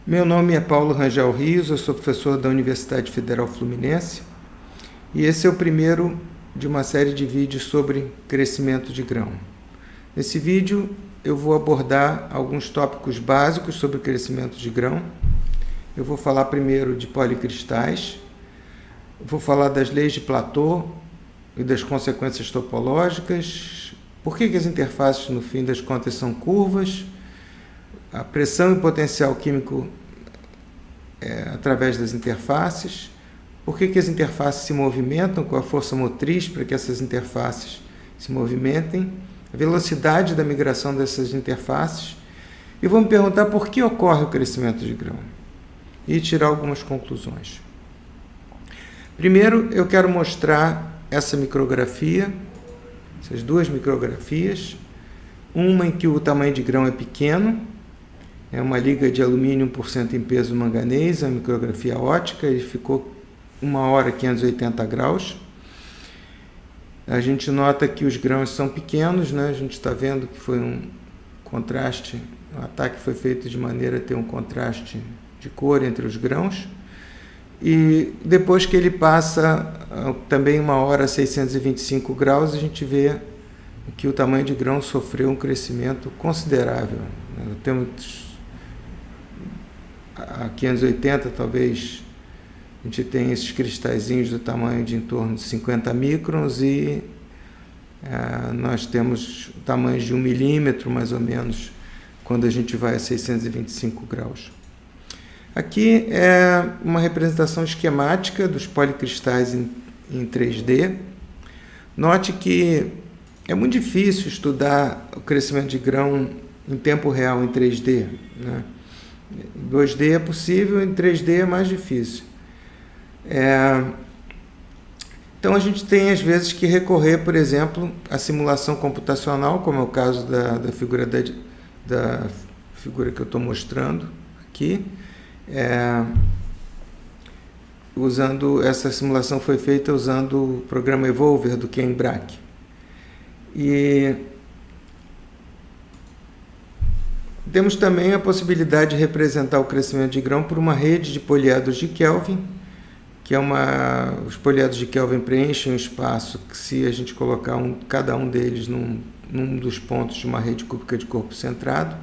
Meu nome é Paulo Rangel Rios, eu sou professor da Universidade Federal Fluminense e esse é o primeiro de uma série de vídeos sobre crescimento de grão. Nesse vídeo eu vou abordar alguns tópicos básicos sobre o crescimento de grão. Eu vou falar primeiro de policristais, vou falar das leis de Platô e das consequências topológicas, por que as interfaces no fim das contas são curvas, a pressão e potencial químico através das interfaces, por que as interfaces se movimentam, com a força motriz para que essas interfaces se movimentem, a velocidade da migração dessas interfaces, e vou me perguntar por que ocorre o crescimento de grão e tirar algumas conclusões. Primeiro, eu quero mostrar essa micrografia, essas duas micrografias, uma em que o tamanho de grão é pequeno, é uma liga de alumínio 1% em peso manganês, a micrografia ótica, ele ficou 1 hora 580 graus. A gente nota que os grãos são pequenos, né? A gente está vendo que foi um contraste, o ataque foi feito de maneira a ter um contraste de cor entre os grãos. E depois que ele passa também 1 hora 625 graus, a gente vê que o tamanho de grão sofreu um crescimento considerável. Temos a 580, talvez a gente tem esses cristalzinhos do tamanho de em torno de 50 microns e nós temos tamanhos de 1 milímetro mais ou menos quando a gente vai a 625 graus. Aqui é uma representação esquemática dos policristais em 3D. Note que é muito difícil estudar o crescimento de grão em tempo real em 3D, né? Em 2D é possível, em 3D é mais difícil. Então a gente tem às vezes que recorrer, por exemplo, à simulação computacional, como é o caso da figura que eu estou mostrando aqui. Essa simulação foi feita usando o programa Evolver do Ken Brack. E temos também a possibilidade de representar o crescimento de grão por uma rede de poliedros de Kelvin, que é os poliedros de Kelvin preenchem um espaço que, se a gente colocar cada um deles num dos pontos de uma rede cúbica de corpo centrado.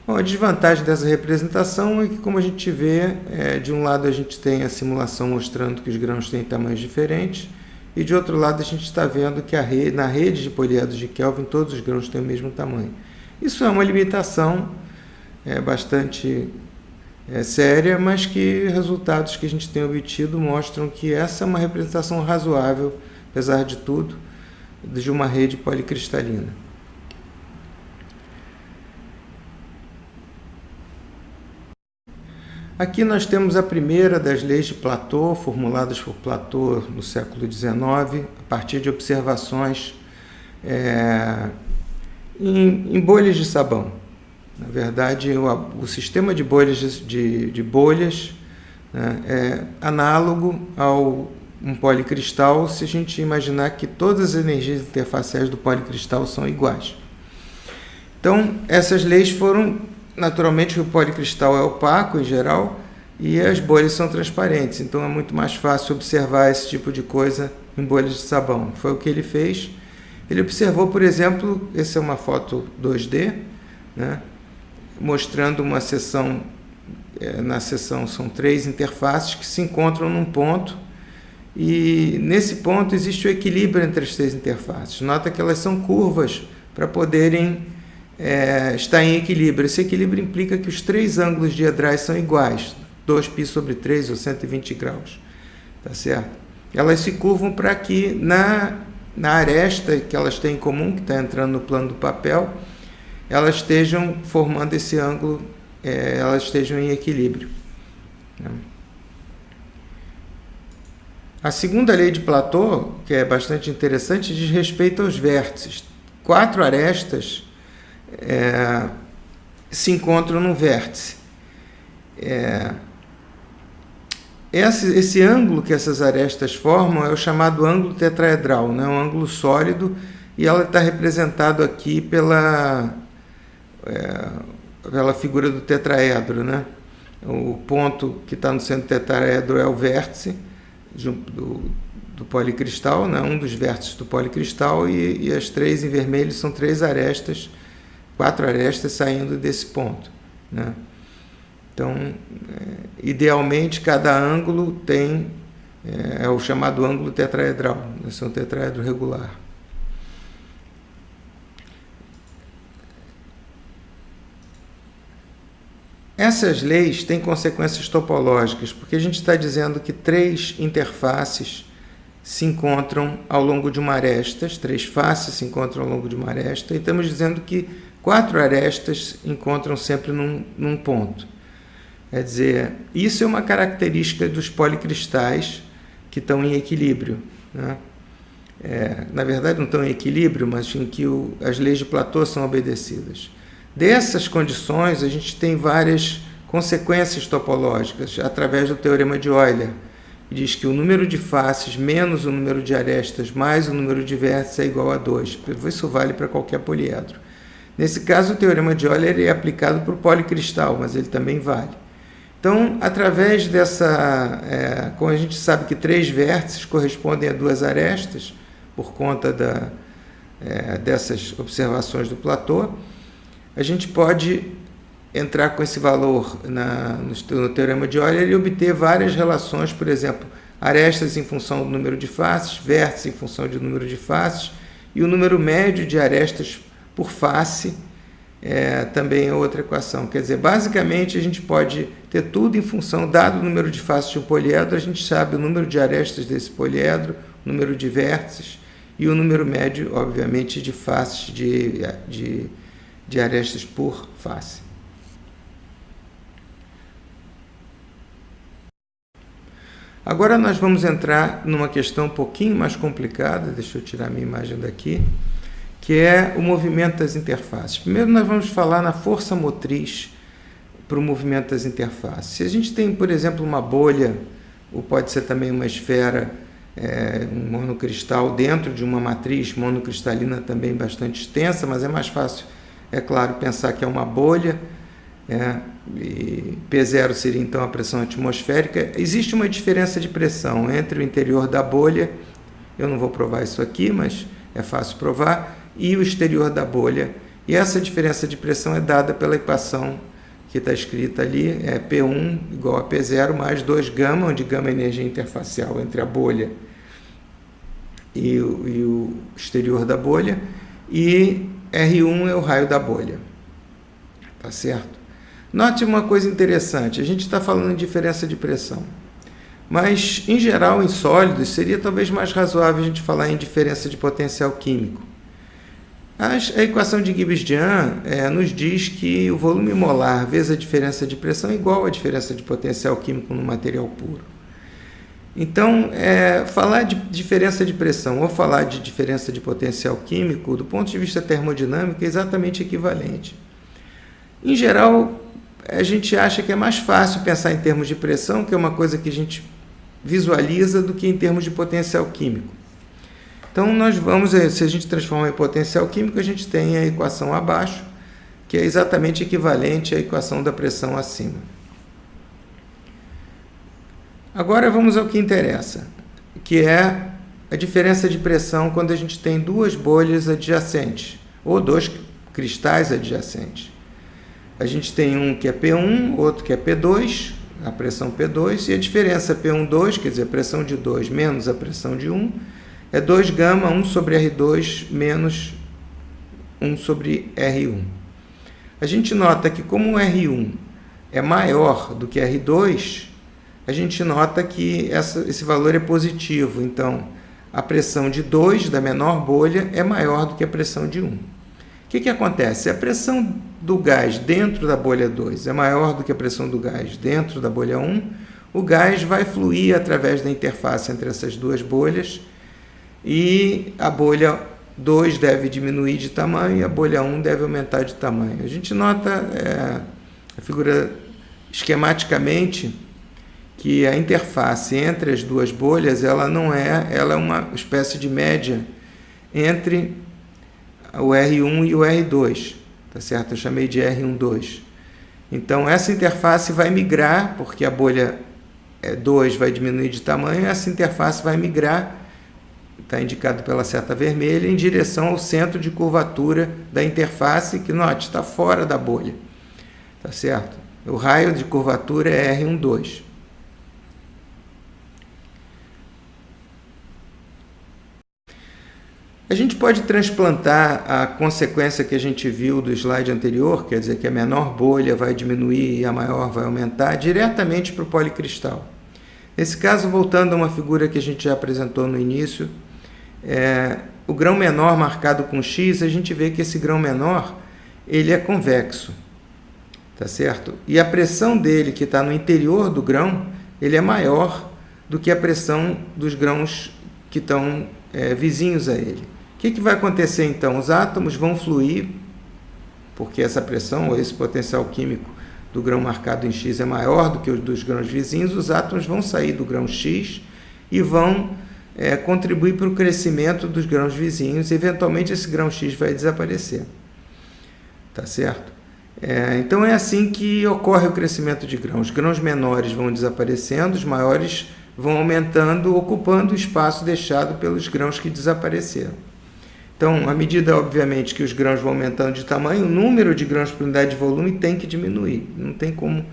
Bom, a desvantagem dessa representação é que, como a gente vê, de um lado a gente tem a simulação mostrando que os grãos têm tamanhos diferentes, e de outro lado a gente está vendo que na rede de poliedros de Kelvin todos os grãos têm o mesmo tamanho. Isso é uma limitação bastante séria, mas que resultados que a gente tem obtido mostram que essa é uma representação razoável, apesar de tudo, de uma rede policristalina. Aqui nós temos a primeira das leis de Platô, formuladas por Platô no século XIX, a partir de observações em bolhas de sabão. Na verdade, o sistema de bolhas, né, é análogo ao um policristal, se a gente imaginar que todas as energias interfaciais do policristal são iguais. Então, essas leis foram, naturalmente, o policristal é opaco em geral e as bolhas são transparentes, então é muito mais fácil observar esse tipo de coisa em bolhas de sabão. Foi o que ele fez. Ele observou, por exemplo, essa é uma foto 2D, né, mostrando uma seção, na seção são 3 interfaces que se encontram num ponto, e nesse ponto existe o equilíbrio entre as 3 interfaces. Nota que elas são curvas para poderem estar em equilíbrio. Esse equilíbrio implica que os 3 ângulos diedrais são iguais, 2π sobre 3 ou 120 graus. Tá certo? Elas se curvam para que na aresta que elas têm em comum, que está entrando no plano do papel, elas estejam formando esse ângulo, elas estejam em equilíbrio. A segunda lei de Platô, que é bastante interessante, diz respeito aos vértices. 4 arestas se encontram no vértice. Esse ângulo que essas arestas formam é o chamado ângulo tetraedral, né? Um ângulo sólido, e ela está representado aqui pela figura do tetraedro, né? O ponto que está no centro do tetraedro é o vértice do policristal, né? Um dos vértices do policristal, e as três em vermelho são quatro arestas saindo desse ponto, né? Então, idealmente, cada ângulo tem o chamado ângulo tetraedral. Esse é um tetraedro regular. Essas leis têm consequências topológicas, porque a gente está dizendo que três interfaces se encontram ao longo de uma aresta, três faces se encontram ao longo de uma aresta, e estamos dizendo que quatro arestas encontram sempre num ponto. Quer dizer, isso é uma característica dos policristais que estão em equilíbrio, né? Na verdade, não estão em equilíbrio, mas em que as leis de Platô são obedecidas. Dessas condições, a gente tem várias consequências topológicas através do teorema de Euler, que diz que o número de faces menos o número de arestas mais o número de vértices é igual a 2. Isso vale para qualquer poliedro. Nesse caso, o teorema de Euler é aplicado para o policristal, mas ele também vale. Então, através como a gente sabe que 3 vértices correspondem a 2 arestas, por conta dessas observações do Platô, a gente pode entrar com esse valor no teorema de Euler e obter várias relações, por exemplo, arestas em função do número de faces, vértices em função do número de faces, e o número médio de arestas por face também é outra equação. Quer dizer, basicamente a gente pode ter tudo em função, dado o número de faces de um poliedro, a gente sabe o número de arestas desse poliedro, o número de vértices e o número médio, obviamente, de faces de arestas por face. Agora nós vamos entrar numa questão um pouquinho mais complicada, deixa eu tirar minha imagem daqui, que é o movimento das interfaces. Primeiro nós vamos falar na força motriz para o movimento das interfaces. Se a gente tem, por exemplo, uma bolha, ou pode ser também uma esfera, um monocristal dentro de uma matriz monocristalina também bastante extensa, mas é mais fácil, é claro, pensar que é uma bolha, e P0 seria então a pressão atmosférica. Existe uma diferença de pressão entre o interior da bolha, eu não vou provar isso aqui, mas é fácil provar, e o exterior da bolha. E essa diferença de pressão é dada pela equação que está escrita ali, é P1 igual a P0 mais 2 gama, onde gama é a energia interfacial entre a bolha e o exterior da bolha, e R1 é o raio da bolha. Tá certo? Note uma coisa interessante, a gente está falando de diferença de pressão, mas em geral em sólidos seria talvez mais razoável a gente falar em diferença de potencial químico. A equação de Gibbs-Jean nos diz que o volume molar vezes a diferença de pressão é igual à diferença de potencial químico no material puro. Então, falar de diferença de pressão ou falar de diferença de potencial químico, do ponto de vista termodinâmico, é exatamente equivalente. Em geral, a gente acha que é mais fácil pensar em termos de pressão, que é uma coisa que a gente visualiza, do que em termos de potencial químico. Então, se a gente transforma em potencial químico, a gente tem a equação abaixo, que é exatamente equivalente à equação da pressão acima. Agora vamos ao que interessa, que é a diferença de pressão quando a gente tem duas bolhas adjacentes, ou dois cristais adjacentes. A gente tem um que é P1, outro que é P2, a pressão P2, e a diferença P1,2, quer dizer, a pressão de 2 menos a pressão de 1, é 2 gama 1 sobre R2 menos 1 sobre R1. A gente nota que como o R1 é maior do que R2, a gente nota que esse valor é positivo. Então, a pressão de 2 da menor bolha é maior do que a pressão de 1. O que acontece? Se a pressão do gás dentro da bolha 2 é maior do que a pressão do gás dentro da bolha 1, o gás vai fluir através da interface entre essas duas bolhas, e a bolha 2 deve diminuir de tamanho e a bolha 1 deve aumentar de tamanho. A gente nota a figura esquematicamente que a interface entre as duas bolhas ela é uma espécie de média entre o R1 e o R2, tá certo? Eu chamei de R12. Então, essa interface vai migrar, porque a bolha 2 vai diminuir de tamanho, essa interface vai migrar, está indicado pela seta vermelha, em direção ao centro de curvatura da interface, que, note, está fora da bolha. Tá certo? O raio de curvatura é R12. A gente pode transplantar a consequência que a gente viu do slide anterior, quer dizer que a menor bolha vai diminuir e a maior vai aumentar, diretamente para o policristal. Nesse caso, voltando a uma figura que a gente já apresentou no início, o grão menor marcado com X, a gente vê que esse grão menor ele é convexo, tá certo? E a pressão dele, que está no interior do grão, ele é maior do que a pressão dos grãos que estão vizinhos a ele. O que vai acontecer então? Os átomos vão fluir, porque essa pressão ou esse potencial químico do grão marcado em X é maior do que o dos grãos vizinhos, os átomos vão sair do grão X e vão contribuir para o crescimento dos grãos vizinhos, e eventualmente esse grão X vai desaparecer. Tá certo? Então é assim que ocorre o crescimento de grãos. Os grãos menores vão desaparecendo, os maiores vão aumentando, ocupando o espaço deixado pelos grãos que desapareceram. Então, à medida, obviamente, que os grãos vão aumentando de tamanho, o número de grãos por unidade de volume tem que diminuir. Não tem como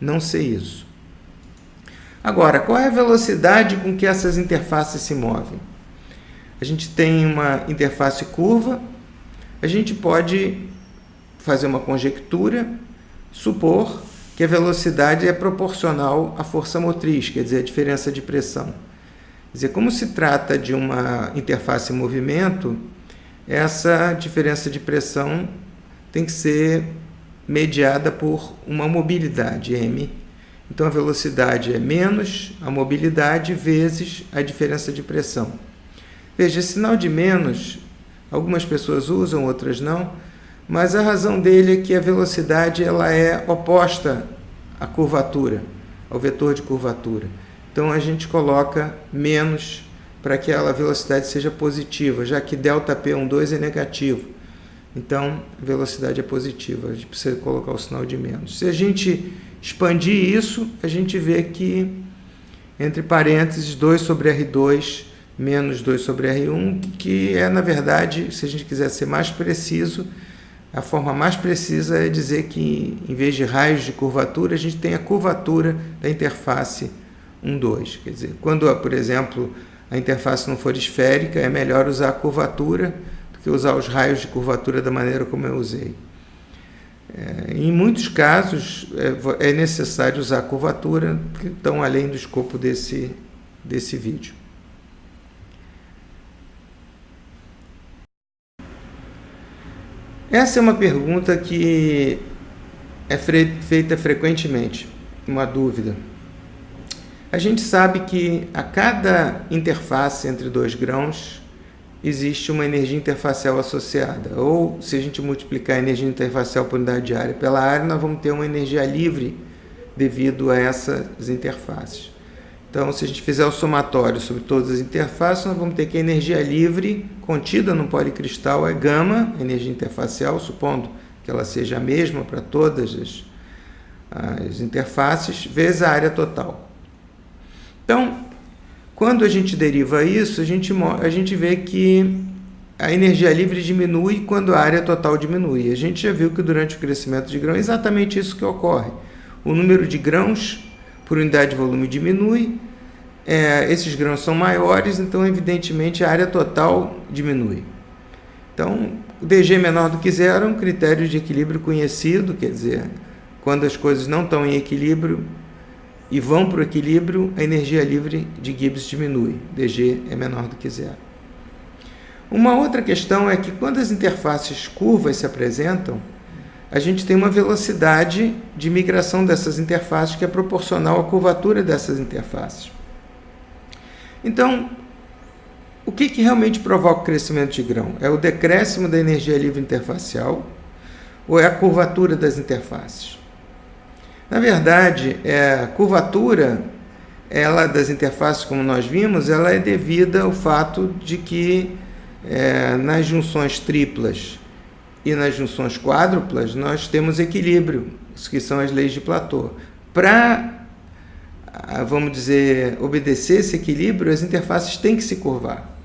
não ser isso. Agora, qual é a velocidade com que essas interfaces se movem? A gente tem uma interface curva, a gente pode fazer uma conjectura, supor que a velocidade é proporcional à força motriz, quer dizer, a diferença de pressão. Quer dizer, como se trata de uma interface em movimento, essa diferença de pressão tem que ser mediada por uma mobilidade, m. Então, a velocidade é menos a mobilidade vezes a diferença de pressão. Veja, esse sinal de menos, algumas pessoas usam, outras não, mas a razão dele é que a velocidade ela é oposta à curvatura, ao vetor de curvatura. Então, a gente coloca menos para que a velocidade seja positiva, já que ΔP12 é negativo. Então, a velocidade é positiva, a gente precisa colocar o sinal de menos. Se a gente expandir isso, a gente vê que, entre parênteses, 2 sobre R2 menos 2 sobre R1, que é, na verdade, se a gente quiser ser mais preciso, a forma mais precisa é dizer que, em vez de raios de curvatura, a gente tem a curvatura da interface 1, 2. Quer dizer, quando, por exemplo, a interface não for esférica, é melhor usar a curvatura do que usar os raios de curvatura da maneira como eu usei. Em muitos casos, é necessário usar a curvatura, que estão além do escopo desse vídeo. Essa é uma pergunta que é feita frequentemente, uma dúvida. A gente sabe que a cada interface entre dois grãos existe uma energia interfacial associada. Ou, se a gente multiplicar a energia interfacial por unidade de área pela área, nós vamos ter uma energia livre devido a essas interfaces. Então, se a gente fizer o somatório sobre todas as interfaces, nós vamos ter que a energia livre contida no policristal é gama, energia interfacial, supondo que ela seja a mesma para todas as interfaces, vezes a área total. Então, quando a gente deriva isso, a gente vê que a energia livre diminui quando a área total diminui. A gente já viu que durante o crescimento de grão é exatamente isso que ocorre. O número de grãos por unidade de volume diminui, esses grãos são maiores, então, evidentemente, a área total diminui. Então, o DG menor do que zero é um critério de equilíbrio conhecido, quer dizer, quando as coisas não estão em equilíbrio e vão para o equilíbrio, a energia livre de Gibbs diminui, DG é menor do que zero. Uma outra questão é que quando as interfaces curvas se apresentam, a gente tem uma velocidade de migração dessas interfaces que é proporcional à curvatura dessas interfaces. Então, o que realmente provoca o crescimento de grão? É o decréscimo da energia livre interfacial ou é a curvatura das interfaces? Na verdade, a curvatura das interfaces, como nós vimos, ela é devida ao fato de que nas junções triplas e nas junções quádruplas nós temos equilíbrio que são as leis de Platô. Para, vamos dizer, obedecer esse equilíbrio, as interfaces têm que se curvar.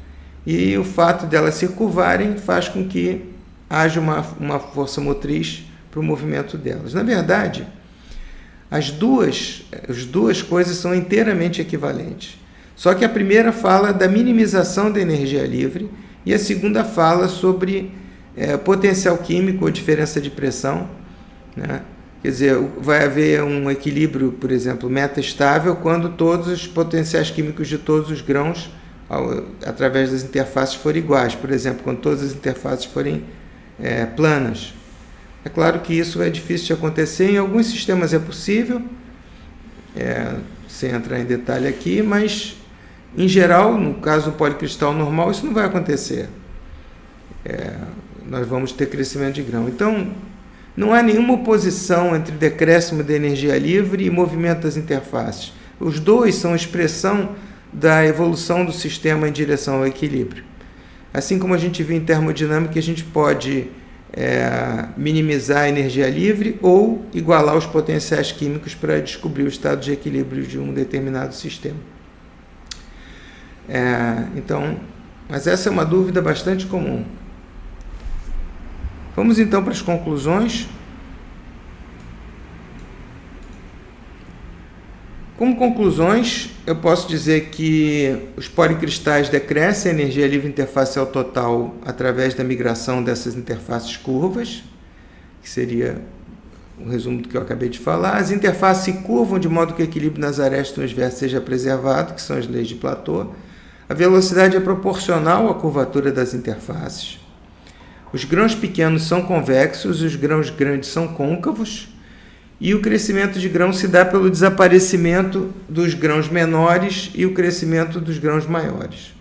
E o fato delas se curvarem faz com que haja uma força motriz para o movimento delas. Na verdade, as duas coisas são inteiramente equivalentes. Só que a primeira fala da minimização da energia livre e a segunda fala sobre potencial químico ou diferença de pressão, né? Quer dizer, vai haver um equilíbrio, por exemplo, meta-estável quando todos os potenciais químicos de todos os grãos, através das interfaces, forem iguais. Por exemplo, quando todas as interfaces forem planas. É claro que isso é difícil de acontecer. Em alguns sistemas é possível, sem entrar em detalhe aqui, mas, em geral, no caso do policristal normal, isso não vai acontecer. Nós vamos ter crescimento de grão. Então, não há nenhuma oposição entre decréscimo da energia livre e movimento das interfaces. Os dois são expressão da evolução do sistema em direção ao equilíbrio. Assim como a gente viu em termodinâmica, a gente pode minimizar a energia livre ou igualar os potenciais químicos para descobrir o estado de equilíbrio de um determinado sistema. Mas essa é uma dúvida bastante comum. Vamos então para as conclusões. Como conclusões, eu posso dizer que os policristais decrescem a energia livre interfacial total através da migração dessas interfaces curvas, que seria o resumo do que eu acabei de falar. As interfaces se curvam de modo que o equilíbrio nas arestas do universo seja preservado, que são as leis de Platô. A velocidade é proporcional à curvatura das interfaces. Os grãos pequenos são convexos e os grãos grandes são côncavos. E o crescimento de grãos se dá pelo desaparecimento dos grãos menores e o crescimento dos grãos maiores.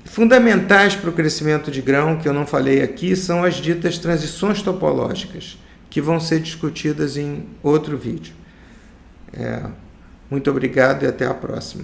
Fundamentais para o crescimento de grão, que eu não falei aqui, são as ditas transições topológicas, que vão ser discutidas em outro vídeo. Muito obrigado e até a próxima.